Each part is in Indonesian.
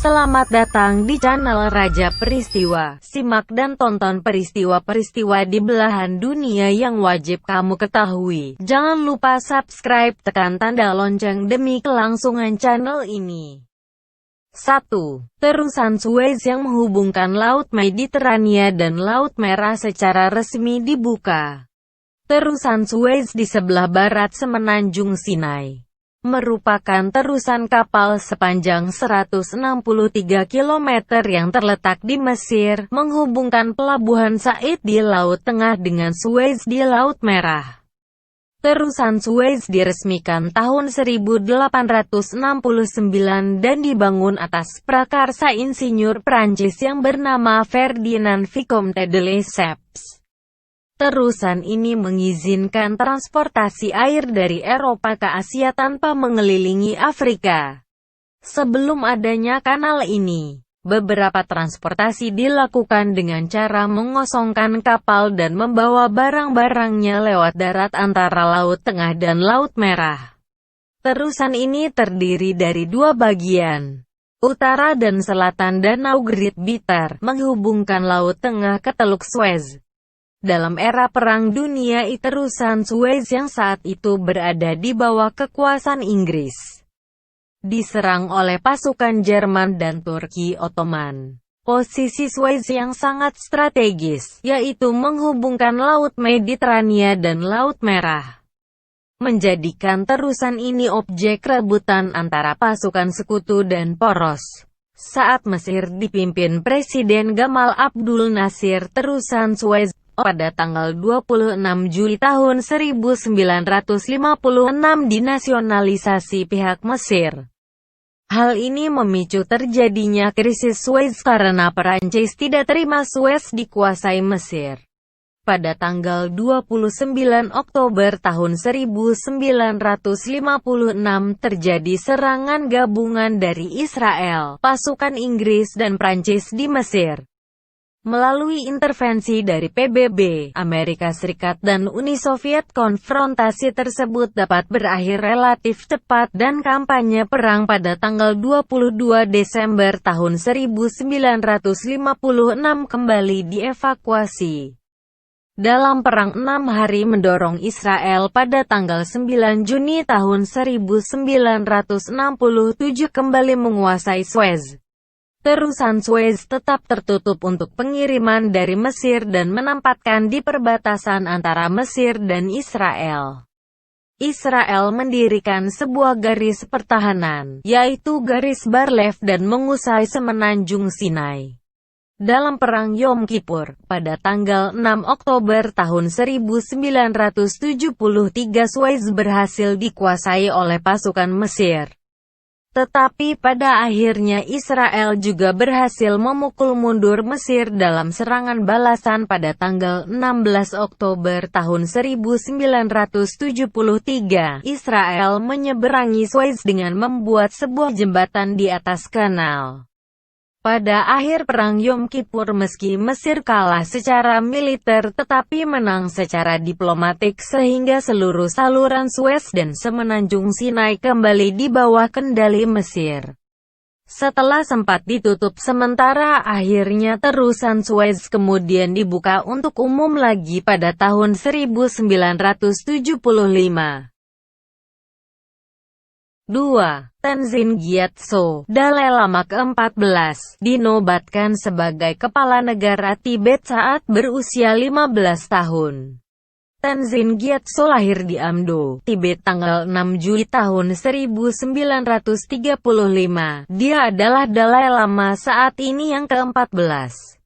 Selamat datang di channel Raja Peristiwa. Simak dan tonton peristiwa-peristiwa di belahan dunia yang wajib kamu ketahui. Jangan lupa subscribe, tekan tanda lonceng demi kelangsungan channel ini. 1. Terusan Suez yang menghubungkan Laut Mediterania dan Laut Merah secara resmi dibuka. Terusan Suez di sebelah barat Semenanjung Sinai merupakan terusan kapal sepanjang 163 km yang terletak di Mesir, menghubungkan pelabuhan Said di Laut Tengah dengan Suez di Laut Merah. Terusan Suez diresmikan tahun 1869 dan dibangun atas prakarsa insinyur Prancis yang bernama Ferdinand Vicomte de Lesseps. Terusan ini mengizinkan transportasi air dari Eropa ke Asia tanpa mengelilingi Afrika. Sebelum adanya kanal ini, beberapa transportasi dilakukan dengan cara mengosongkan kapal dan membawa barang-barangnya lewat darat antara Laut Tengah dan Laut Merah. Terusan ini terdiri dari dua bagian, utara dan selatan Danau Great Bitter, menghubungkan Laut Tengah ke Teluk Suez. Dalam era Perang Dunia I, terusan Suez yang saat itu berada di bawah kekuasaan Inggris diserang oleh pasukan Jerman dan Turki Ottoman. Posisi Suez yang sangat strategis, yaitu menghubungkan Laut Mediterania dan Laut Merah, menjadikan terusan ini objek rebutan antara pasukan sekutu dan poros. Saat Mesir dipimpin Presiden Gamal Abdul Nasir, terusan Suez pada tanggal 26 Juli tahun 1956 dinasionalisasi pihak Mesir. Hal ini memicu terjadinya krisis Suez karena Perancis tidak terima Suez dikuasai Mesir. Pada tanggal 29 Oktober tahun 1956 terjadi serangan gabungan dari Israel, pasukan Inggris dan Prancis di Mesir. Melalui intervensi dari PBB, Amerika Serikat dan Uni Soviet, konfrontasi tersebut dapat berakhir relatif cepat dan kampanye perang pada tanggal 22 Desember tahun 1956 kembali dievakuasi. Dalam perang 6 hari mendorong Israel pada tanggal 9 Juni tahun 1967 kembali menguasai Suez. Terusan Suez tetap tertutup untuk pengiriman dari Mesir dan menempatkan di perbatasan antara Mesir dan Israel. Israel mendirikan sebuah garis pertahanan, yaitu garis Bar-Lev, dan menguasai Semenanjung Sinai. Dalam Perang Yom Kippur, pada tanggal 6 Oktober tahun 1973 Suez berhasil dikuasai oleh pasukan Mesir. Tetapi pada akhirnya Israel juga berhasil memukul mundur Mesir dalam serangan balasan pada tanggal 16 Oktober tahun 1973. Israel menyeberangi Suez dengan membuat sebuah jembatan di atas kanal. Pada akhir Perang Yom Kippur, meski Mesir kalah secara militer tetapi menang secara diplomatik sehingga seluruh saluran Suez dan Semenanjung Sinai kembali di bawah kendali Mesir. Setelah sempat ditutup sementara, akhirnya terusan Suez kemudian dibuka untuk umum lagi pada tahun 1975. 2. Tenzin Gyatso, Dalai Lama ke-14, dinobatkan sebagai kepala negara Tibet saat berusia 15 tahun. Tenzin Gyatso lahir di Amdo, Tibet tanggal 6 Juli tahun 1935. Dia adalah Dalai Lama saat ini yang ke-14.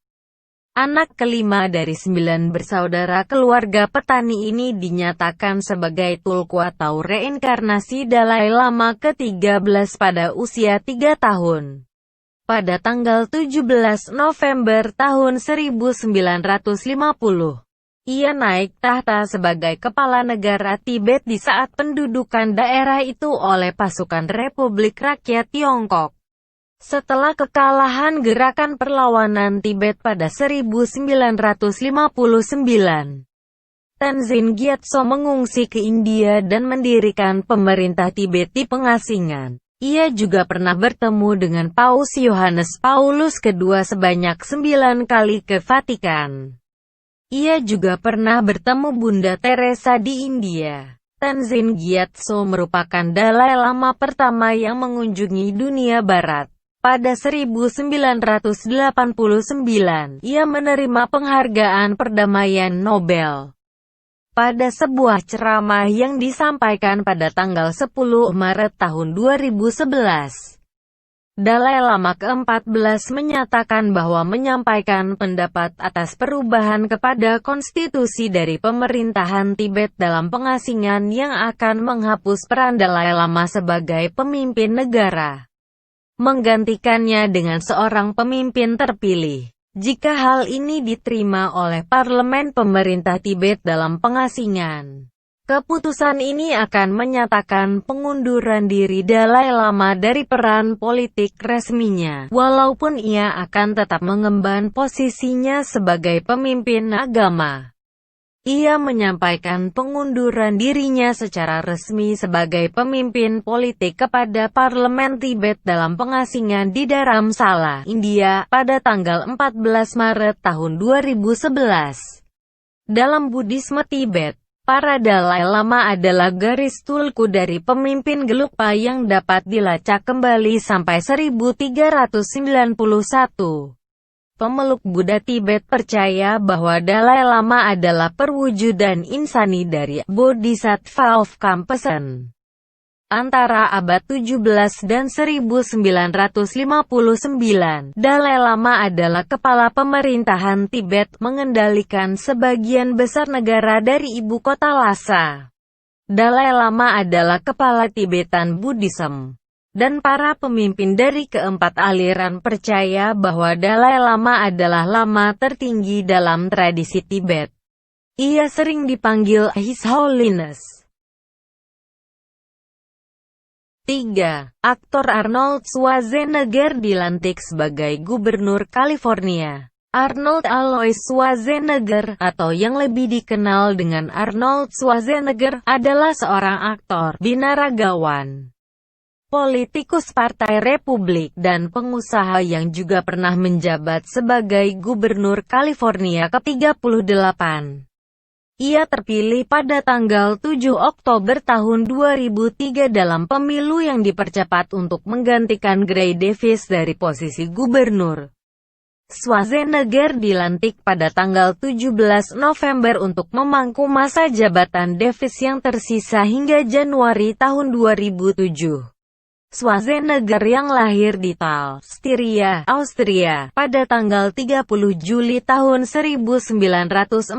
Anak kelima dari 9 bersaudara. Keluarga petani ini dinyatakan sebagai tulku atau reinkarnasi Dalai Lama ke-13 pada usia 3 tahun. Pada tanggal 17 November tahun 1950, ia naik tahta sebagai kepala negara Tibet di saat pendudukan daerah itu oleh pasukan Republik Rakyat Tiongkok. Setelah kekalahan gerakan perlawanan Tibet pada 1959, Tenzin Gyatso mengungsi ke India dan mendirikan pemerintah Tibet di pengasingan. Ia juga pernah bertemu dengan Paus Yohanes Paulus II sebanyak 9 kali ke Vatikan. Ia juga pernah bertemu Bunda Teresa di India. Tenzin Gyatso merupakan Dalai Lama pertama yang mengunjungi dunia barat. Pada 1989, ia menerima penghargaan perdamaian Nobel. Pada sebuah ceramah yang disampaikan pada tanggal 10 Maret tahun 2011, Dalai Lama ke-14 menyatakan bahwa menyampaikan pendapat atas perubahan kepada konstitusi dari pemerintahan Tibet dalam pengasingan yang akan menghapus peran Dalai Lama sebagai pemimpin negara, menggantikannya dengan seorang pemimpin terpilih. Jika hal ini diterima oleh parlemen pemerintah Tibet dalam pengasingan, keputusan ini akan menyatakan pengunduran diri Dalai Lama dari peran politik resminya, walaupun ia akan tetap mengemban posisinya sebagai pemimpin agama. Ia menyampaikan pengunduran dirinya secara resmi sebagai pemimpin politik kepada parlemen Tibet dalam pengasingan di Dharamsala, India, pada tanggal 14 Maret tahun 2011. Dalam Buddhisme Tibet, para Dalai Lama adalah garis tulku dari pemimpin Gelugpa yang dapat dilacak kembali sampai 1391. Pemeluk Buddha Tibet percaya bahwa Dalai Lama adalah perwujudan insani dari Bodhisattva of Compassion. Antara abad 17 dan 1959, Dalai Lama adalah kepala pemerintahan Tibet mengendalikan sebagian besar negara dari ibu kota Lhasa. Dalai Lama adalah kepala Tibetan Buddhism. Dan para pemimpin dari keempat aliran percaya bahwa Dalai Lama adalah lama tertinggi dalam tradisi Tibet. Ia sering dipanggil His Holiness. 3. Aktor Arnold Schwarzenegger dilantik sebagai Gubernur California. Arnold Alois Schwarzenegger, atau yang lebih dikenal dengan Arnold Schwarzenegger, adalah seorang aktor, binaragawan, politikus Partai Republik dan pengusaha yang juga pernah menjabat sebagai Gubernur California ke-38. Ia terpilih pada tanggal 7 Oktober tahun 2003 dalam pemilu yang dipercepat untuk menggantikan Gray Davis dari posisi gubernur. Schwarzenegger dilantik pada tanggal 17 November untuk memangku masa jabatan Davis yang tersisa hingga Januari tahun 2007. Schwarzenegger yang lahir di Thal, Styria, Austria, pada tanggal 30 Juli tahun 1947.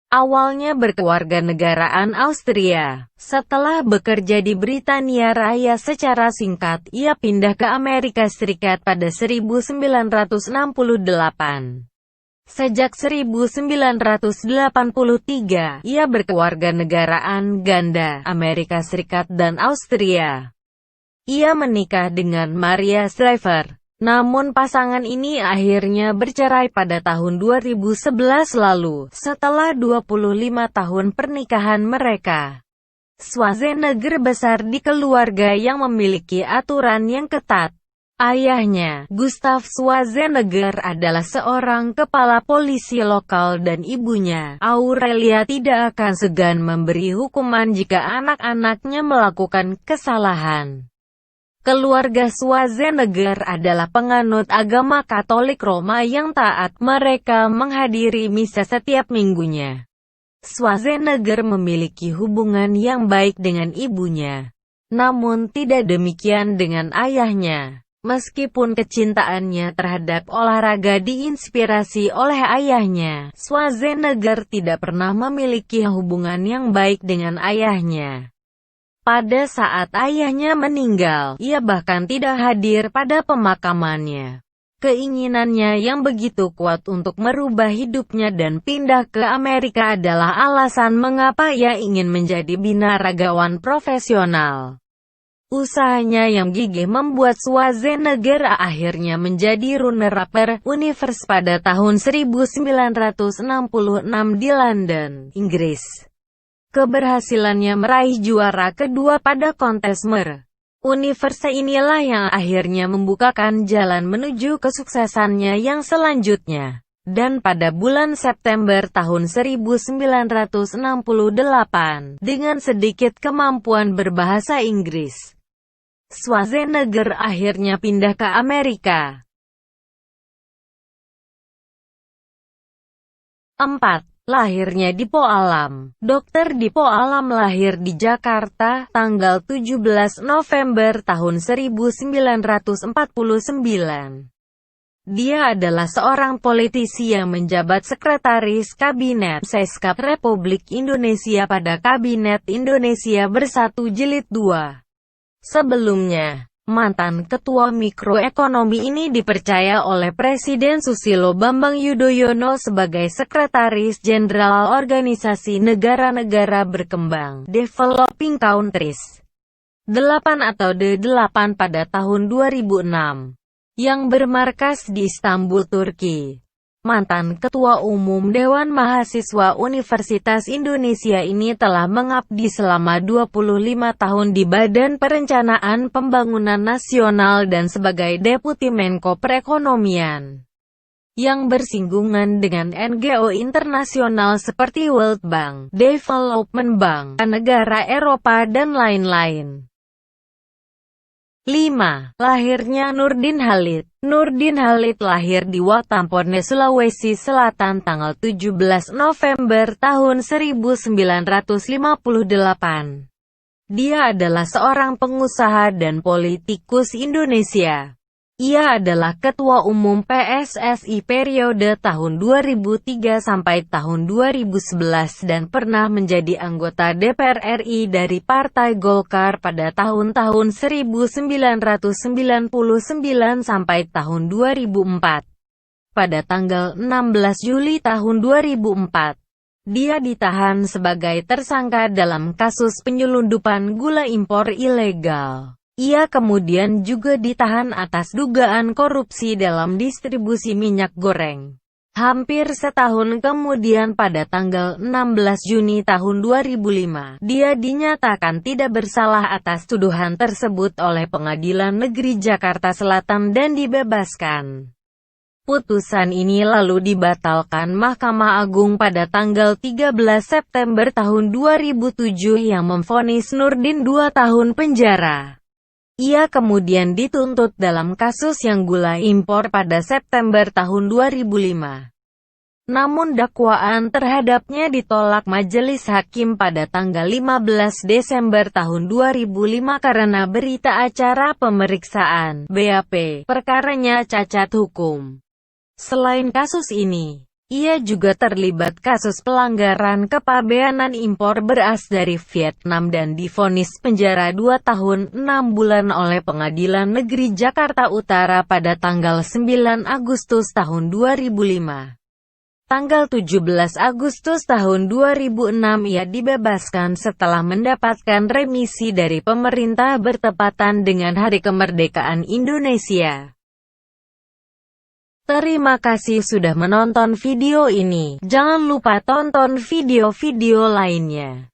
Awalnya berkewarganegaraan Austria. Setelah bekerja di Britania Raya secara singkat, ia pindah ke Amerika Serikat pada 1968. Sejak 1983, ia berkewarganegaraan ganda, Amerika Serikat dan Austria. Ia menikah dengan Maria Shriver, namun pasangan ini akhirnya bercerai pada tahun 2011 lalu, setelah 25 tahun pernikahan mereka. Schwarzenegger besar di keluarga yang memiliki aturan yang ketat. Ayahnya, Gustav Schwarzenegger, adalah seorang kepala polisi lokal dan ibunya, Aurelia, tidak akan segan memberi hukuman jika anak-anaknya melakukan kesalahan. Keluarga Schwarzenegger adalah penganut agama Katolik Roma yang taat. Mereka menghadiri misa setiap minggunya. Schwarzenegger memiliki hubungan yang baik dengan ibunya, namun tidak demikian dengan ayahnya. Meskipun kecintaannya terhadap olahraga diinspirasi oleh ayahnya, Schwarzenegger tidak pernah memiliki hubungan yang baik dengan ayahnya. Pada saat ayahnya meninggal, ia bahkan tidak hadir pada pemakamannya. Keinginannya yang begitu kuat untuk merubah hidupnya dan pindah ke Amerika adalah alasan mengapa ia ingin menjadi binaragawan profesional. Usahanya yang gigih membuat Schwarzenegger akhirnya menjadi runner-up Universe pada tahun 1966 di London, Inggris. Keberhasilannya meraih juara kedua pada kontes Universitas inilah yang akhirnya membukakan jalan menuju kesuksesannya yang selanjutnya. Dan pada bulan September tahun 1968, dengan sedikit kemampuan berbahasa Inggris, Schwarzenegger akhirnya pindah ke Amerika. 4. Lahirnya Dipo Alam. Dr. Dipo Alam lahir di Jakarta, tanggal 17 November tahun 1949. Dia adalah seorang politisi yang menjabat Sekretaris Kabinet Seskap Republik Indonesia pada Kabinet Indonesia Bersatu Jilid 2. Sebelumnya, mantan ketua mikroekonomi ini dipercaya oleh Presiden Susilo Bambang Yudhoyono sebagai Sekretaris Jenderal Organisasi Negara-Negara Berkembang (Developing Countries) 8 atau D8 pada tahun 2006, yang bermarkas di Istanbul, Turki. Mantan Ketua Umum Dewan Mahasiswa Universitas Indonesia ini telah mengabdi selama 25 tahun di Badan Perencanaan Pembangunan Nasional dan sebagai Deputi Menko Perekonomian, yang bersinggungan dengan NGO internasional seperti World Bank, Development Bank, negara Eropa dan lain-lain. 5. Lahirnya Nurdin Halid. Nurdin Halid lahir di Watampone, Sulawesi Selatan tanggal 17 November tahun 1958. Dia adalah seorang pengusaha dan politikus Indonesia. Ia adalah Ketua Umum PSSI periode tahun 2003 sampai tahun 2011 dan pernah menjadi anggota DPR RI dari Partai Golkar pada tahun-tahun 1999 sampai tahun 2004. Pada tanggal 16 Juli tahun 2004, dia ditahan sebagai tersangka dalam kasus penyelundupan gula impor ilegal. Ia kemudian juga ditahan atas dugaan korupsi dalam distribusi minyak goreng. Hampir setahun kemudian pada tanggal 16 Juni tahun 2005, dia dinyatakan tidak bersalah atas tuduhan tersebut oleh Pengadilan Negeri Jakarta Selatan dan dibebaskan. Putusan ini lalu dibatalkan Mahkamah Agung pada tanggal 13 September tahun 2007 yang memvonis Nurdin 2 tahun penjara. Ia kemudian dituntut dalam kasus yang gula impor pada September tahun 2005. Namun dakwaan terhadapnya ditolak majelis hakim pada tanggal 15 Desember tahun 2005 karena berita acara pemeriksaan (BAP) perkaranya cacat hukum. Selain kasus ini, ia juga terlibat kasus pelanggaran kepabeanan impor beras dari Vietnam dan divonis penjara 2 tahun 6 bulan oleh Pengadilan Negeri Jakarta Utara pada tanggal 9 Agustus tahun 2005. Tanggal 17 Agustus tahun 2006 ia dibebaskan setelah mendapatkan remisi dari pemerintah bertepatan dengan Hari Kemerdekaan Indonesia. Terima kasih sudah menonton video ini. Jangan lupa tonton video-video lainnya.